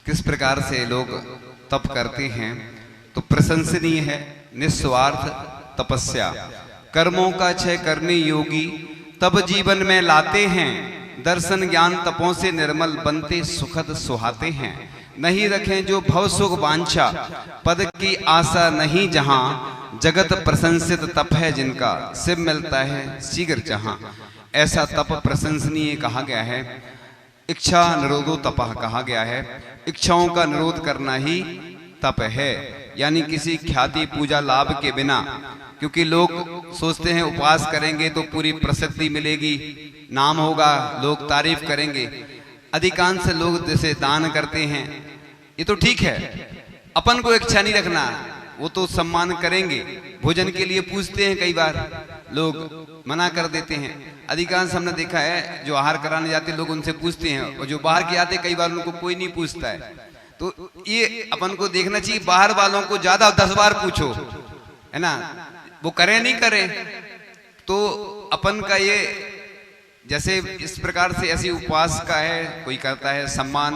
किस प्रकार से लोग तप करते हैं, तो प्रशंसनीय है निस्वार्थ तपस्या। कर्मों का क्षय करने योगी तब जीवन में लाते हैं, दर्शन ज्ञान तपों से निर्मल बनते सुखद सुहाते हैं। नहीं रखें जो भव सुख वांछा, पद की आशा नहीं जहां, जगत प्रशंसित तप है जिनका, सिर मिलता है शीघ्र जहां। ऐसा तप प्रशंसनीय कहा गया है। इच्छा निरोधो तपः कहा गया है। इच्छाओं का निरोध करना ही तप है, यानी किसी ख्याति पूजा लाभ के बिना, क्योंकि लोग सोचते हैं उपवास करेंगे तो पूरी प्रसिद्धि मिलेगी, नाम होगा, लोग तारीफ करेंगे। अधिकांश लोग जैसे दान करते हैं, ये तो ठीक है, अपन को इच्छा नहीं रखना, वो तो सम्मान करेंगे। भोजन के लिए पूछते हैं, कई बार लोग मना कर देते हैं। अधिकांश हमने देखा है जो आहार कराने जाते लोग उनसे पूछते हैं, और जो बाहर के आते कई बार उनको कोई नहीं पूछता है। तो ये अपन को देखना चाहिए, बाहर वालों को ज्यादा 10 बार पूछो, है ना, वो करें नहीं करें। तो अपन का ये जैसे इस प्रकार से ऐसी उपवास का है, कोई करता है सम्मान,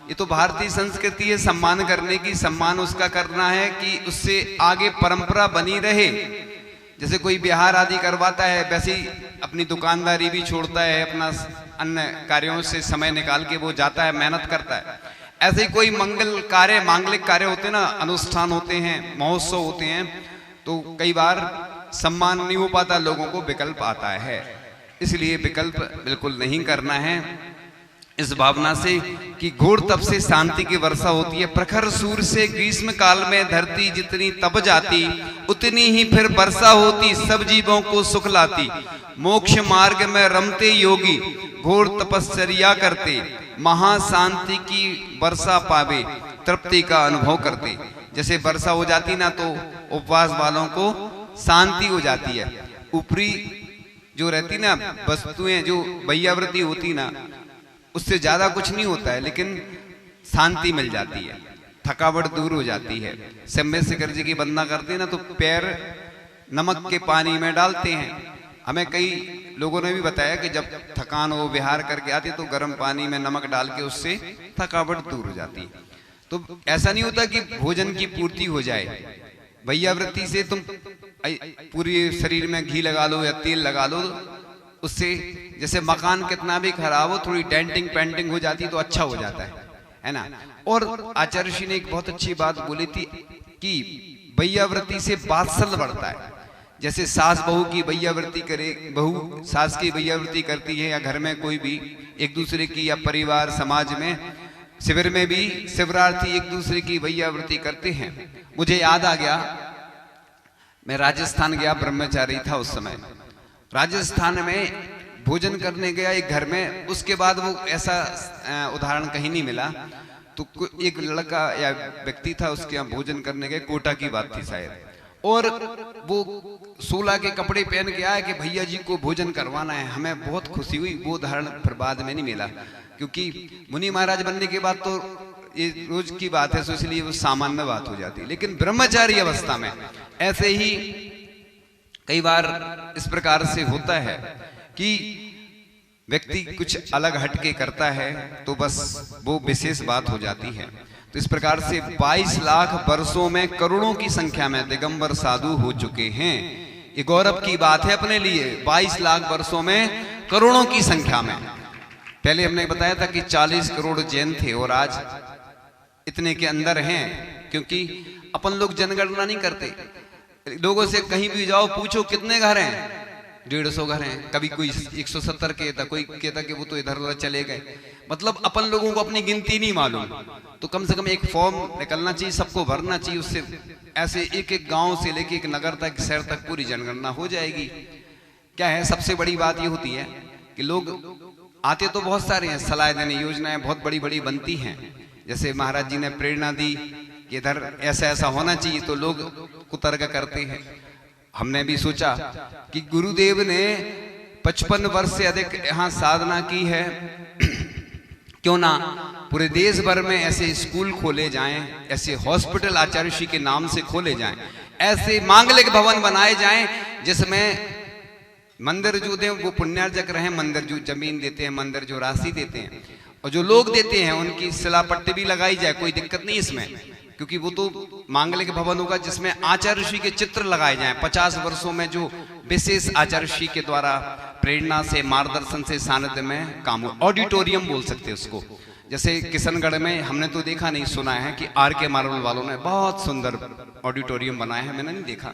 ये तो भारतीय संस्कृति है सम्मान करने की। सम्मान उसका करना है कि उससे आगे परंपरा बनी रहे। जैसे कोई बिहार आदि करवाता है, वैसे ही अपनी दुकानदारी भी छोड़ता है, अपना अन्य कार्यों से समय निकाल के वो जाता है, मेहनत करता है। ऐसे ही कोई मंगल कार्य, मांगलिक कार्य होते हैं ना, अनुष्ठान होते हैं, महोत्सव होते हैं, तो कई बार सम्मान नहीं हो पाता, लोगों को विकल्प आता है। इसलिए विकल्प बिल्कुल नहीं करना है, इस भावना से कि घोर तप से शांति की वर्षा होती है। प्रखर सूर्य से ग्रीष्म काल में धरती जितनी तप जाती, उतनी ही फिर वर्षा होती, सब जीवों को सुख लाती। मोक्ष मार्ग में रमते योगी घोर तपस्या करते, महाशांति की वर्षा पावे, तृप्ति का अनुभव करते। जैसे वर्षा हो जाती ना, तो उपवास वालों को शांति हो जाती है। ऊपरी जो रहती ना वस्तुएं, जो वैयावृत्ति होती ना, उससे ज्यादा कुछ नहीं होता है, लेकिन शांति मिल जाती है, थकावट दूर हो जाती है। शंभे शेखर जी की वंदना करते हैं ना, तो पैर नमक के पानी में डालते हैं। हमें कई लोगों ने भी बताया कि जब थकान हो, विहार करके आते तो गर्म पानी में नमक डाल के उससे थकावट दूर हो जाती है। तो ऐसा नहीं होता कि भोजन की पूर्ति हो जाए। वैयावृत्ति से तुम पूरे शरीर में घी लगा लो या तेल लगा लो, उससे जैसे मकान कितना भी खराब हो, थोड़ी डेंटिंग पेंटिंग हो जाती तो अच्छा हो जाता है ना। और आचार्य श्री ने एक बहुत अच्छी बात बोली थी कि वैयावृत्ति से वात्सल्य बढ़ता है। जैसे सास बहू की वैयावृत्ति करे, बहू सास की वैयावृत्ति करती है, या घर में कोई भी एक दूसरे की, या परिवार समाज में शिविर में भी शिविरार्थी एक दूसरे की वैयावृत्ति करते हैं। मुझे याद आ गया, मैं राजस्थान गया, ब्रह्मचारी था उस समय। राजस्थान में भोजन करने गया एक घर में, उसके बाद वो ऐसा उदाहरण कहीं नहीं मिला। तो एक लड़का या व्यक्ति था, उसके यहाँ भोजन करने गए, कोटा की बात थी शायद, और वो 16 के कपड़े पहन के आया कि भैया जी को भोजन करवाना है। हमें बहुत खुशी हुई। वो उदाहरण फिर बाद में नहीं मिला, क्योंकि मुनि महाराज बनने के बाद तो ये रोज की बात है, तो इसलिए वो सामान्य बात हो जाती है। लेकिन ब्रह्मचारी अवस्था में ऐसे ही कई बार इस प्रकार से होता है कि व्यक्ति कुछ अलग हटके करता है, तो बस वो विशेष बात हो जाती है। तो इस प्रकार से 22 लाख वर्षों में करोड़ों की संख्या में दिगंबर साधु हो चुके हैं। ये गौरव की बात है अपने लिए। 22 लाख वर्षों में करोड़ों की संख्या में। पहले हमने बताया था कि 40 करोड़ जैन थे, और आज इतने के अंदर हैं, क्योंकि अपन लोग जनगणना नहीं करते। लोगों से कहीं भी जाओ, पूछो कितने घर हैं, 150 घर हैं। कभी कोई 170 कहता, कोई कहता कि वो तो इधर उधर चले गए। मतलब अपन लोगों को अपनी गिनती नहीं मालूम। तो कम से कम एक फॉर्म निकलना चाहिए, सबको भरना चाहिए, उससे ऐसे एक एक गांव से लेके एक नगर तक, शहर तक पूरी जनगणना हो जाएगी। क्या है, सबसे बड़ी बात ये होती है कि लोग आते तो बहुत सारे हैं, सलाह देने, योजनाएं बहुत बड़ी बड़ी बनती हैं। जैसे महाराज जी ने प्रेरणा दी कि इधर ऐसा ऐसा होना चाहिए, तो लोग कुतर्क करते हैं। हमने भी सोचा कि गुरुदेव ने 55 वर्ष से अधिक यहाँ साधना की है, क्यों ना पूरे देश भर में ऐसे स्कूल खोले जाएं, ऐसे हॉस्पिटल आचार्य श्री के नाम से खोले जाएं, ऐसे मांगलिक भवन बनाए जाएं जिसमें मंदिर जो दें वो पुण्यार्जक रहे, मंदिर जो जमीन देते हैं, मंदिर जो राशि देते हैं, और जो लोग देते हैं उनकी शिलापट्टी भी लगाई जाए, कोई दिक्कत नहीं इसमें, क्योंकि वो तो मांगलिक भवन होगा जिसमें आचार्य ऋषि के चित्र लगाए जाएं। 50 वर्षों में जो विशेष आचार्य ऋषि के द्वारा प्रेरणा से, मार्गदर्शन से, सानिध्य में काम हो, ऑडिटोरियम बोल सकते हैं उसको। जैसे किशनगढ़ में हमने तो देखा नहीं, सुना है कि RK मार्बल वालों ने बहुत सुंदर ऑडिटोरियम बनाया है, मैंने नहीं देखा,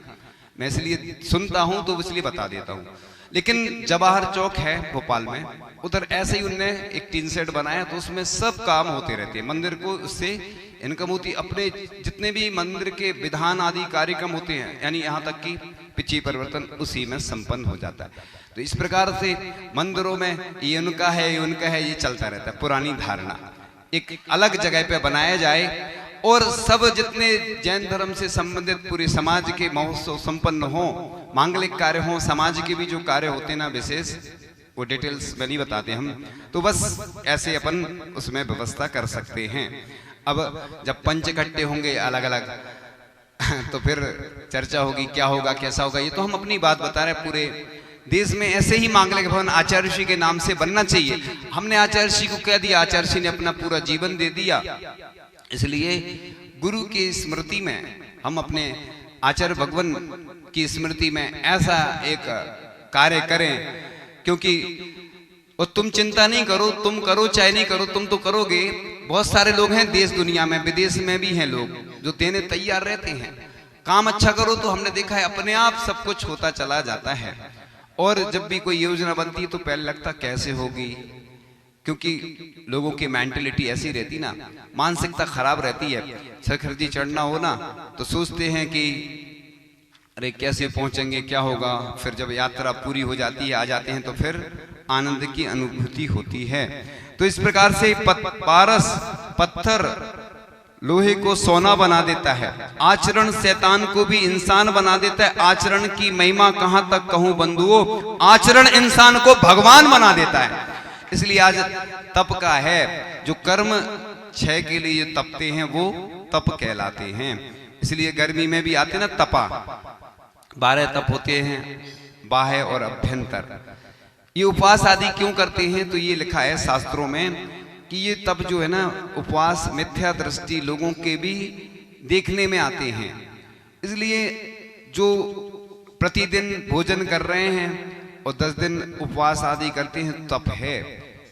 मैं इसलिए सुनता हूं तो इसलिए बता देता हूं। लेकिन जवाहर चौक है भोपाल में, उधर ऐसे ही उनने एक टीन सेट बनाया, तो उसमें सब काम होते रहते हैं। मंदिर को उससे इनकम होती, अपने जितने भी मंदिर के विधान आदि कार्यक्रम होते हैं, यानी यहाँ तक कि पिछी परिवर्तन उसी में संपन्न हो जाता है। तो इस प्रकार से मंदिरों में ये उनका है, ये उनका है, ये चलता रहता है। पुरानी धारणा एक अलग जगह पे बनाया जाए और सब जितने जैन धर्म से संबंधित पूरे समाज के महोत्सव संपन्न हो, मांगलिक कार्य हो, समाज के भी जो कार्य होते हैं ना विशेष, वो डिटेल्स में नहीं बताते हम, तो बस ऐसे अपन उसमें व्यवस्था कर सकते हैं। अब जब पंच इकट्ठे होंगे अलग अलग तो फिर चर्चा होगी, क्या होगा, कैसा होगा, ये तो हम अपनी बात बता रहे हैं। पूरे देश में ऐसे ही मांगलिक भवन आचार्य ऋषि के नाम से बनना चाहिए। हमने आचार्य ऋषि को कह दिया, आचार्य ऋषि ने अपना पूरा जीवन दे दिया, इसलिए गुरु की स्मृति में हम अपने आचार्य भगवान की स्मृति में ऐसा एक कार्य करें, क्योंकि और तुम चिंता नहीं करो, तुम करो चाहे नहीं करो, तुम तो करोगे। बहुत सारे लोग हैं देश दुनिया में, विदेश में भी हैं लोग जो देने तैयार रहते हैं। काम अच्छा करो तो हमने देखा है अपने आप सब कुछ होता चला जाता है। और जब भी कोई योजना बनती है तो पहले लगता कैसे होगी, क्योंकि लोगों की मेंटेलिटी ऐसी रहती ना, मानसिकता खराब रहती है। सरखर्जी चढ़ना हो ना तो सोचते हैं कि अरे कैसे पहुंचेंगे, क्या होगा। फिर जब यात्रा पूरी हो जाती है, आ जाते हैं, तो फिर आनंद की अनुभूति होती है। तो इस प्रकार से पारस पत्थर लोहे को सोना बना देता है, आचरण शैतान को भी इंसान बना देता है। आचरण की महिमा कहां तक कहूं बंधुओं, आचरण इंसान को भगवान बना देता है। इसलिए आज तप का है, जो कर्म क्षय के लिए तपते हैं वो तप कहलाते हैं। इसलिए गर्मी में भी आते ना तपा, 12 तप होते हैं, बाह्य और अभ्यंतर। ये उपवास आदि क्यों करते हैं, तो ये लिखा है शास्त्रों में कि ये तप जो है ना, उपवास मिथ्या दृष्टि लोगों के भी देखने में आते हैं। इसलिए जो प्रतिदिन भोजन कर रहे हैं और 10 दिन उपवास आदि करते हैं, तप है।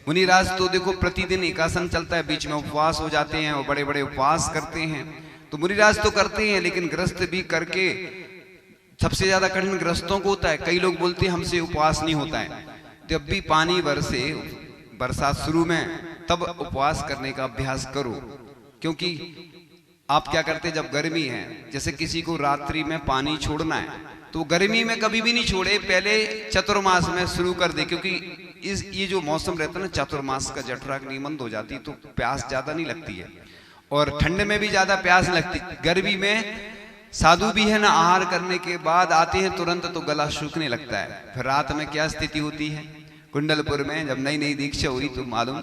मुनिराज तो देखो प्रतिदिन एकासन चलता है, बीच में उपवास हो जाते हैं और बड़े बड़े उपवास करते हैं। तो मुनिराज तो करते हैं, लेकिन ग्रस्त भी करके सबसे ज्यादा कठिन ग्रस्तों को होता है। कई लोग बोलते हैं हमसे उपवास नहीं होता है। जब भी पानी बरसे, बरसात शुरू में, तब उपवास करने का अभ्यास करो। क्योंकि आप क्या करते, जब गर्मी है, जैसे किसी को रात्रि में पानी छोड़ना है तो गर्मी में कभी भी नहीं छोड़े, पहले चतुर्मास में शुरू कर दे। क्योंकि ये जो मौसम रहता है ना, चतुर्मास का जठराग्नि मंद हो जाती, तो प्यास ज्यादा नहीं लगती है, और ठंड में भी ज्यादा प्यास लगती। गर्मी में साधु भी है ना, आहार करने के बाद आते हैं तुरंत तो गला सूखने लगता है। फिर रात में क्या स्थिति होती है, कुंडलपुर में जब नई नई दीक्षा हुई तो मालूम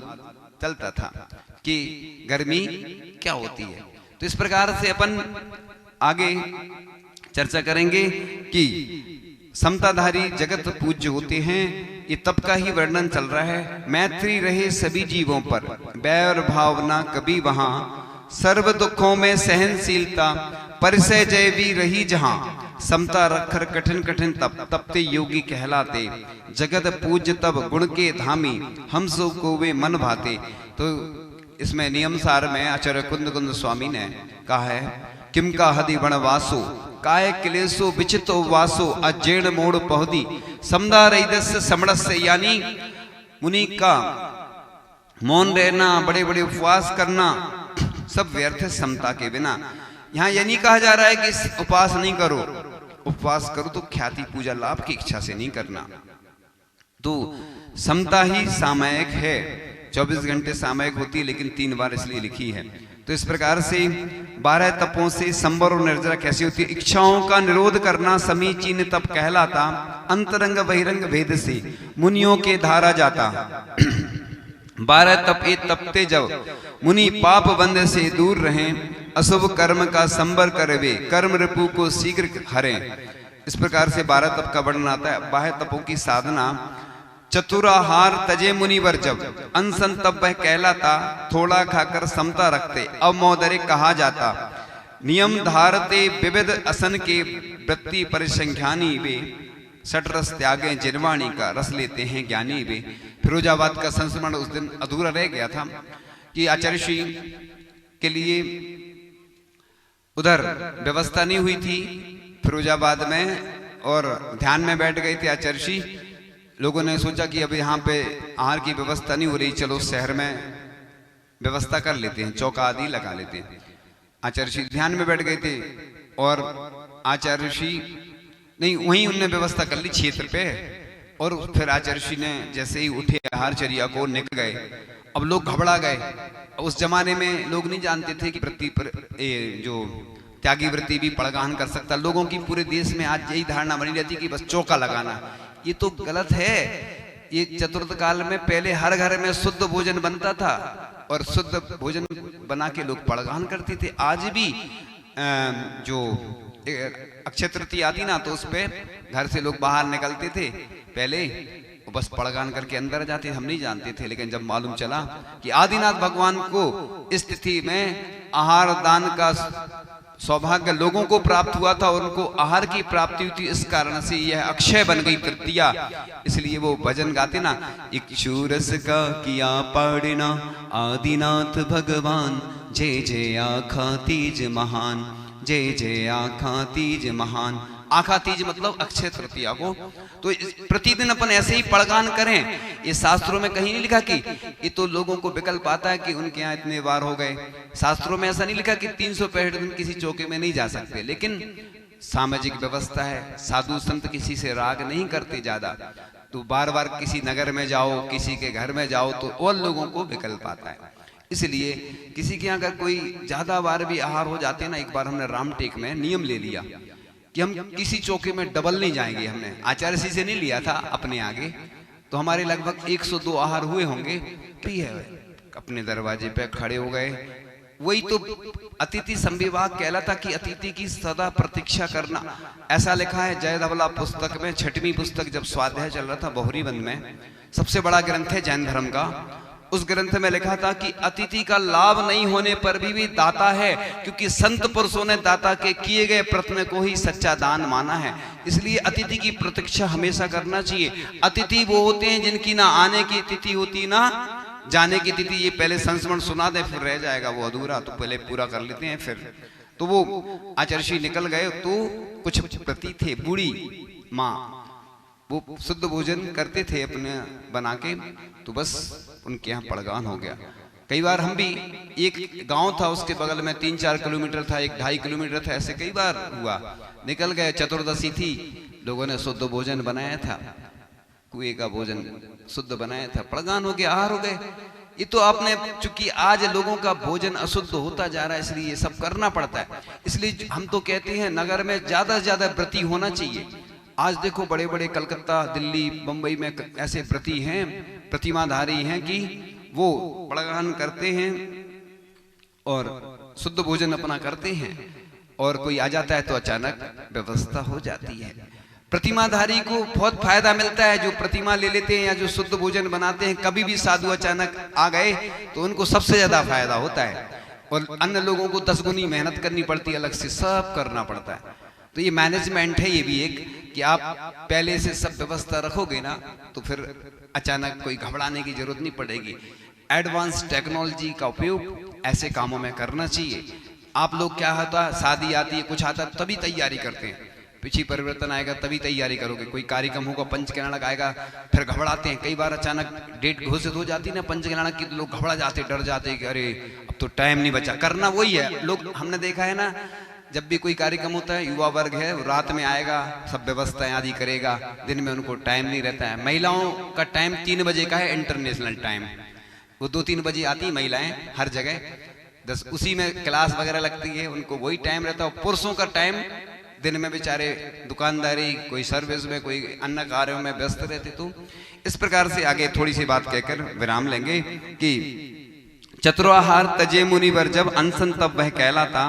चलता था कि गर्मी क्या होती है। तो इस प्रकार से अपन आगे चर्चा करेंगे कि समताधारी जगत पूज्य होते हैं। ये तप का ही वर्णन चल रहा है। मैत्री रहे सभी जीवों पर, बैर भावना कभी वहां, सर्व दुखों में सहनशीलता, परिसय जय भी रही जहां, समता रखकर कठिन कठिन तप, तपते योगी कहलाते, जगत पूज्य तब गुण के धामी, हम सो को वे मन भाते। तो इसमें नियम सार में आचार्य कुंद कुंद स्वामी ने कहा है, किम का हदि वनवासो, काय क्लेशो विचितो वासो, अजेण मोड़ पहुदी, समदा रैदस्य समणस्य। यानी मुनि का मौन रहना, बड़े बड़े उपवास करना, सब व्यर्थ है समता के बिना। यहाँ ये नहीं कहा जा रहा है कि उपवास नहीं करो, उपवास करो तो ख्याति पूजा लाभ की इच्छा से नहीं करना। तो समता ही सामयिक है, 24 घंटे सामयिक होती है, लेकिन 3 बार इसलिए लिखी है। तो इस प्रकार से 12 तपों से संवर और निर्जरा कैसी होती है। इच्छाओं का निरोध करना समीचीन तप कहलाता, अंतरंग बहिरंग भेद से मुनियों के धारा जाता। 12 तप ए तपते जब मुनि पाप बंध से दूर रहें, अशुभ कर्म का संवर करवे, कर्म रिपु को शीघ्र हरें। इस प्रकार से 12 तप का वर्णन आता है। बाह्य तपों की साधना चतुराहार तजे मुनिवर जब, अनसन तब वह कहलाता, थोड़ा खाकर समता रखते, अब मौदरे कहा जाता। नियम धारते विविध असन के, वृत्ति परिसंख्यानी वे, सट रस त्यागे जिनवाणी का, रस लेते हैं ज्ञानी वे। फिरोजाबाद का संस्मरण उस दिन अधूरा रह गया था कि आचार्य श्री के लिए उधर व्यवस्था नहीं हुई थी फिरोजाबाद में, और ध्यान में बैठ गए थे आचार्य श्री। लोगों ने सोचा कि अब यहाँ पे आहार की व्यवस्था नहीं हो रही, चलो शहर में व्यवस्था कर लेते हैं, चौका आदि लगा लेते हैं। आचार्य श्री ध्यान में बैठ गए थे और आचार्य श्री नहीं, वहीं उनने व्यवस्था कर ली क्षेत्र पे। और फिर आचार्य श्री ने जैसे ही उठे आहारचर्या को निकल गए। अब लोग घबरा गए। उस जमाने में लोग नहीं जानते थे कि वृत्ति पर जो त्यागी वृत्ति भी पड़गान कर सकता। लोगों की पूरे देश में आज यही धारणा बनी रहती कि बस चौका लगाना। ये तो गलत है। ये चतुर्थ काल में पहले हर घर में शुद्ध भोजन बनता था और शुद्ध भोजन बना के लोग पड़गान करते थे। आज भी जो अक्षय तृतीया आती ना, तो उस पे घर से लोग बाहर निकलते थे पहले, बस पड़गान करके अंदर जाते। हम नहीं जानते थे, लेकिन जब मालूम चला कि आदिनाथ भगवान को इस तिथि में आहार दान का सौभाग्य लोगों को प्राप्त हुआ था और उनको आहार की प्राप्ति हुई थी, इस कारण से यह अक्षय बन गई तृतीया। इसलिए वो भजन गाते ना, इक्षुरस का किया पाड़ना आदिनाथ भगवान, जय जय आखा तीज महान, जय जय आखा तीज महान। आखा तीज मतलब अक्षय तृतीया को। तो प्रतिदिन अपन ऐसे ही पड़गान करें। ये शास्त्रों में कहीं नहीं लिखा कि ये तो लोगों को विकल्प आता है कि उनके यहाँ इतने बार हो गए। शास्त्रों में ऐसा नहीं लिखा कि 365 दिन किसी चौके में नहीं जा सकते, लेकिन सामाजिक व्यवस्था है, साधु संत किसी से राग नहीं करते ज्यादा, तो बार बार किसी नगर में जाओ, किसी के घर में जाओ तो और लोगों को विकल्प आता है। इसलिए किसी के यहाँ अगर कोई ज्यादा बार भी आहार हो जाते ना, एक बार हमने रामटेक में नियम ले लिया कि हम किसी चौके में डबल नहीं जाएंगे। हमने आचार्य श्री से नहीं लिया था, अपने आगे तो हमारे लगभग 102 आहार हुए होंगे। अपने दरवाजे पे खड़े हो गए। वही तो अतिथि संविभाग कहलाता कि अतिथि की सदा प्रतीक्षा करना। ऐसा लिखा है जय धवला पुस्तक में, 6वीं पुस्तक जब स्वाध्याय चल रहा था बहुरीबंध में, सबसे बड़ा ग्रंथ है जैन धर्म का। उस ग्रंथ में लिखा था कि अतिथि का लाभ नहीं होने पर भी दाता है, क्योंकि संत पुरुषों ने दाता के किए गए प्रयत्न को ही सच्चा दान माना है। इसलिए अतिथि की प्रतीक्षा हमेशा करना चाहिए। अतिथि वो होते हैं जिनकी ना आने की तिथि होती ना जाने की तिथि। ये पहले संस्मरण सुना दे, फिर रह जाएगा वो अधूरा, तो पहले पूरा कर लेते हैं। फिर तो वो आचार्य श्री निकल गए, तो कुछ प्रति थे, बूढ़ी माँ, वो शुद्ध भोजन करते थे अपने बना के, तो बस उनके यहाँ पड़गान हो गया। कई बार हम भी, एक गांव था उसके बगल में 3-4 किलोमीटर था, 1-2.5 किलोमीटर था, ऐसे कई बार हुआ। निकल गए, चतुर्दशी थी, लोगों ने शुद्ध भोजन बनाया था, कुएं का भोजन शुद्ध बनाया था, पड़गान हो गया, आहार हो गए। ये तो आपने, चूंकि आज लोगों का भोजन अशुद्ध होता जा रहा है, इसलिए ये सब करना पड़ता है। इसलिए हम तो कहते हैं नगर में ज्यादा से ज्यादा व्रती होना चाहिए। आज देखो बड़े बड़े कलकत्ता, दिल्ली, बंबई में ऐसे व्रती हैं, प्रतिमाधारी हैं कि वो पड़गान करते हैं और शुद्ध भोजन अपना करते हैं, और कोई आ जाता है तो अचानक व्यवस्था हो जाती है। प्रतिमाधारी को बहुत फायदा मिलता है, जो प्रतिमा ले लेते हैं या जो शुद्ध भोजन बनाते हैं। कभी भी साधु अचानक आ गए तो उनको सबसे ज्यादा फायदा होता है, और अन्य लोगों को 10 गुनी मेहनत करनी पड़ती है, अलग से सब करना पड़ता है। तो ये मैनेजमेंट है, ये भी एक कि आप पहले से सब व्यवस्था रखोगे ना, तो फिर अचानक कोई घबराने की जरूरत नहीं पड़ेगी। एडवांस टेक्नोलॉजी का उपयोग ऐसे कामों में करना चाहिए। आप लोग क्या होता, शादी आती है, कुछ आता तभी तैयारी करते हैं, पीछे परिवर्तन आएगा तभी तैयारी करोगे। कोई कार्यक्रम होगा, पंचकल्याणक आएगा, फिर घबराते हैं। कई बार अचानक डेट घोषित हो जाती है ना पंचकल्याणक की, तो लोग घबरा जाते, डर जाते कि अरे अब तो टाइम नहीं बचा। करना वही है। लोग, हमने देखा है ना, जब भी कोई कार्यक्रम होता है, युवा वर्ग है, रात में आएगा, सब व्यवस्थाएं आदि करेगा, दिन में उनको टाइम नहीं रहता है। महिलाओं का टाइम 3 बजे का है, इंटरनेशनल टाइम। वो 2-3 बजे आती महिलाएं हर जगह, 10 उसी में क्लास वगैरह लगती है, उनको वही टाइम रहता है। पुरुषों का टाइम दिन में बेचारे दुकानदारी, कोई सर्विस में, कोई अन्य कार्यों में व्यस्त रहते। तो इस प्रकार से आगे थोड़ी सी बात कहकर विराम लेंगे कि चतुराहार तजे मुनिवर जब, अनशन तब वह कहलाता,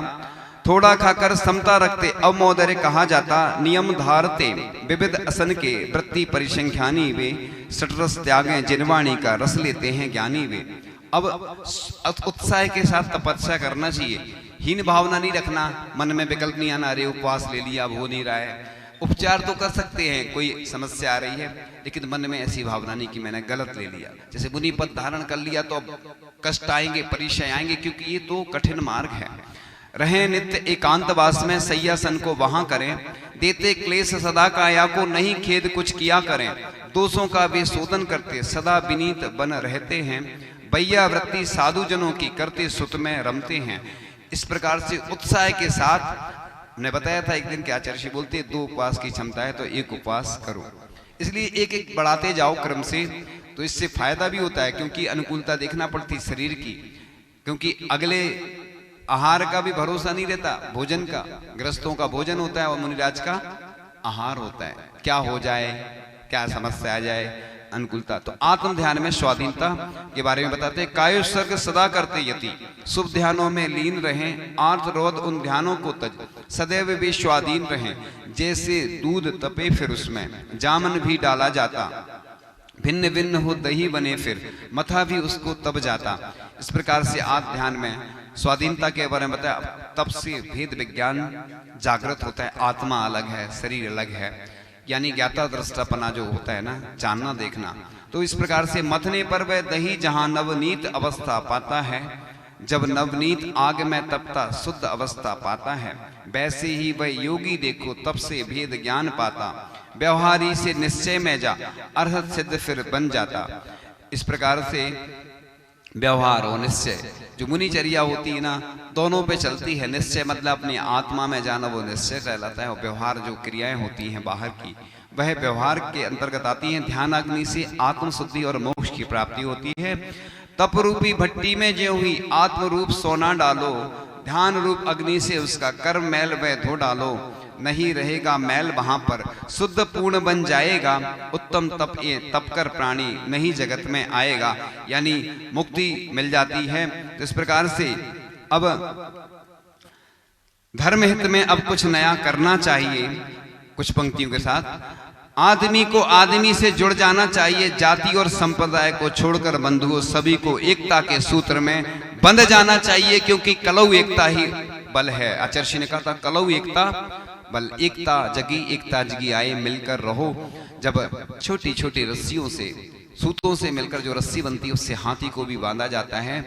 थोड़ा खाकर समता रखते अवमोदर्य कहा जाता, नियम धारते विविध असन के वृत्ति परिसंख्यानी वे, सटरस त्यागें जिनवाणी का रस लेते हैं ज्ञानी वे। अब उत्साह के साथ तपस्या करना चाहिए, हीन भावना नहीं रखना, मन में विकल्प नहीं आना, अरे उपवास ले लिया अब हो नहीं रहा है। उपचार तो कर सकते हैं, कोई समस्या आ रही है, लेकिन मन में ऐसी भावना नहीं कि मैंने गलत ले लिया। जैसे मुनि पद धारण कर लिया तो अब कष्ट आएंगे, परीक्षाएं आएंगे, क्योंकि ये तो कठिन मार्ग है। रहें नित्य एकांतवास में सय्यासन को वहां करें, देते क्लेश सदा काया को नहीं खेद कुछ किया करें। दोषों का वे शोधन करते सदा विनीत बन रहते हैं, बैया वृत्ति साधु जनों की करते सुत में रमते हैं। इस प्रकार से उत्साह के साथ, मैंने बताया था एक दिन के आचार्य जी बोलते 2 उपवास की क्षमता है तो 1 उपवास करो, इसलिए एक एक बढ़ाते जाओ क्रम से, तो इससे फायदा भी होता है, क्योंकि अनुकूलता देखना पड़ती शरीर की, क्योंकि अगले आहार का भी भरोसा नहीं रहता। भोजन का, ग्रस्तों का भोजन होता है और मुनिराज का आहार होता है, क्या हो जाए, क्या समस्या आ जाए, अनुकूलता। तो आत्म ध्यान में स्वाधीनता के बारे में बताते हैं, कायोत्सर्ग सदा करते यति, शुभ ध्यानों में लीन रहें, आर्त रोध उन ध्यानों को तज, सदैव वे स्वाधीन रहें। जैसे दूध तपे फिर उसमें जामन भी डाला जाता, भिन्न भिन्न हो दही बने फिर मथा भी उसको तब जाता। इस प्रकार से आत्म ध्यान में स्वाधीनता के बारे में बताया। तब से भेद विज्ञान जागृत होता है, आत्मा अलग है, शरीर अलग है, यानी ज्ञाता दृष्टापना जो होता है ना, जानना देखना। तो इस प्रकार से मथने पर वह दही जहां नवनीत अवस्था पाता है, जब नवनीत आग में तपता शुद्ध अवस्था पाता है, वैसे ही वह योगी देखो तब से भेद ज्ञान पाता, व्यवहारी से निश्चय में जा अर्हत सिद्ध फिर बन जाता। इस प्रकार से व्यवहार और निश्चय जो मुनिचर्या होती है ना, दोनों पे चलती है। निश्चय मतलब अपनी आत्मा में जाना, वो निश्चय कहलाता है, और व्यवहार जो क्रियाएं होती हैं बाहर की, वह व्यवहार के अंतर्गत आती हैं। ध्यान अग्नि से आत्म शुद्धि और मोक्ष की प्राप्ति होती है। तप रूपी भट्टी में जो हुई आत्म रूप सोना डालो, ध्यान रूप अग्नि से उसका कर्म मैल वह धो डालो, नहीं रहेगा मैल वहां पर, शुद्ध पूर्ण बन जाएगा, उत्तम तप ये तप कर प्राणी नहीं जगत में आएगा, यानी मुक्ति मिल जाती है। तो इस प्रकार से अब धर्म हित में अब कुछ नया करना चाहिए, कुछ पंक्तियों के साथ। आदमी को आदमी से जुड़ जाना चाहिए, जाति और संप्रदाय को छोड़कर बंधुओं सभी को एकता के सूत्र में बंध जाना चाहिए, क्योंकि कलौ एकता ही बल है। आचार्य ने कहा था कलौ एकता बल, एकता जगी आए मिलकर रहो। जब छोटी छोटी रस्सियों से, सूतों से मिलकर जो रस्सी बनती है उससे हाथी को भी बांधा जाता है।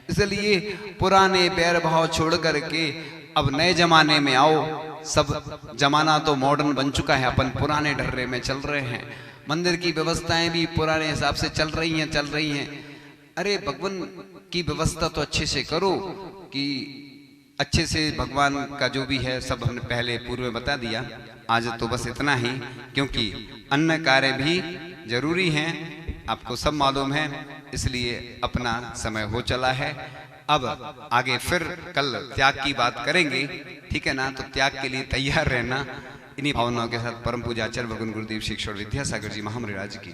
इसलिए पुराने बैर भाव छोड़ करके अब नए जमाने में आओ। सब जमाना तो मॉडर्न बन चुका है, अपन पुराने ढर्रे में चल रहे हैं, मंदिर की व्यवस्थाएं भी पुराने हिसाब से चल रही हैं। अरे भगवान की व्यवस्था तो अच्छे से करो, कि अच्छे से भगवान का जो भी है सब हमने पहले पूर्व में बता दिया। आज तो बस इतना ही, क्योंकि अन्य कार्य भी जरूरी हैं, आपको सब मालूम है, इसलिए अपना समय हो चला है। अब आगे फिर कल त्याग की बात करेंगे, ठीक है ना? तो त्याग के लिए तैयार रहना। इन्हीं भावनाओं के साथ परम पूज्य आचार्य भगवान गुरुदेव शिक्षण विद्यासागर जी महामंडल की